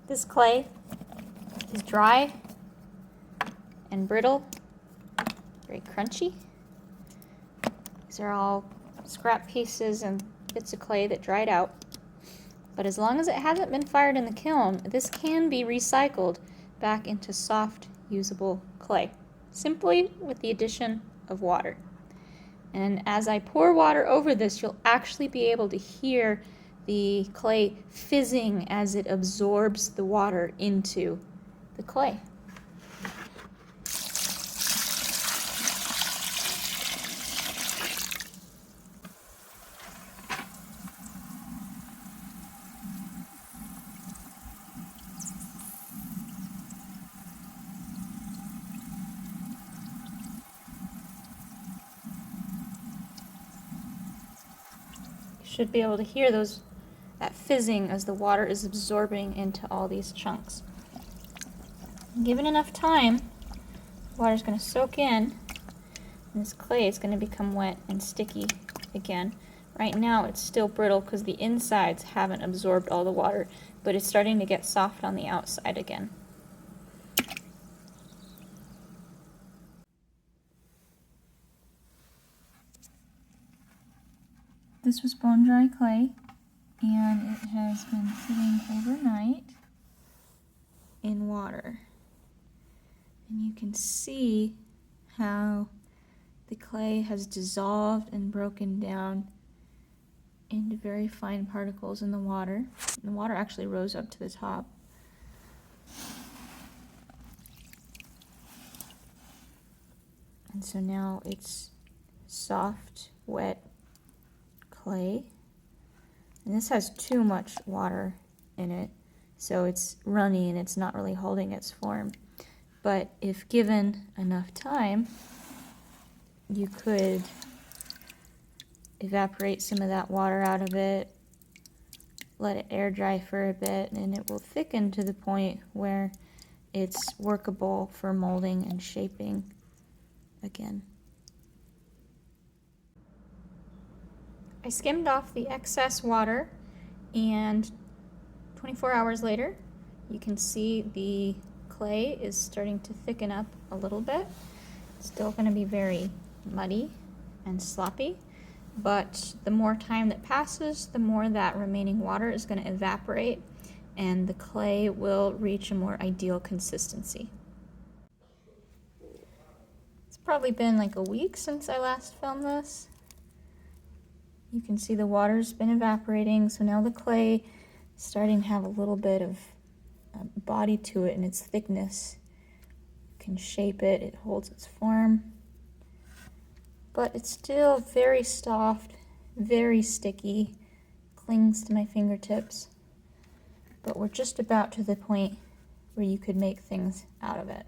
This clay is dry and brittle, very crunchy. These are all scrap pieces and bits of clay that dried out. But as long as it hasn't been fired in the kiln, this can be recycled back into soft, usable clay, simply with the addition of water. And as I pour water over this, you'll actually be able to hear the clay fizzing as it absorbs the water into the clay. You should be able to hear that fizzing as the water is absorbing into all these chunks. Given enough time, the water is going to soak in, and this clay is going to become wet and sticky again. Right now it's still brittle because the insides haven't absorbed all the water, but it's starting to get soft on the outside again. This was bone dry clay, and it has been sitting overnight in water. And you can see how the clay has dissolved and broken down into very fine particles in the water. And the water actually rose up to the top. And so now it's soft, wet clay. And this has too much water in it, so it's runny and it's not really holding its form. But if given enough time, you could evaporate some of that water out of it, let it air dry for a bit, and it will thicken to the point where it's workable for molding and shaping again. I skimmed off the excess water, and 24 hours later, you can see the clay is starting to thicken up a little bit. It's still going to be very muddy and sloppy, but the more time that passes, the more that remaining water is going to evaporate, and the clay will reach a more ideal consistency. It's probably been like a week since I last filmed this. You can see the water's been evaporating, so now the clay is starting to have a little bit of body to it, and its thickness can shape it, it holds its form. But it's still very soft, very sticky, clings to my fingertips. But we're just about to the point where you could make things out of it.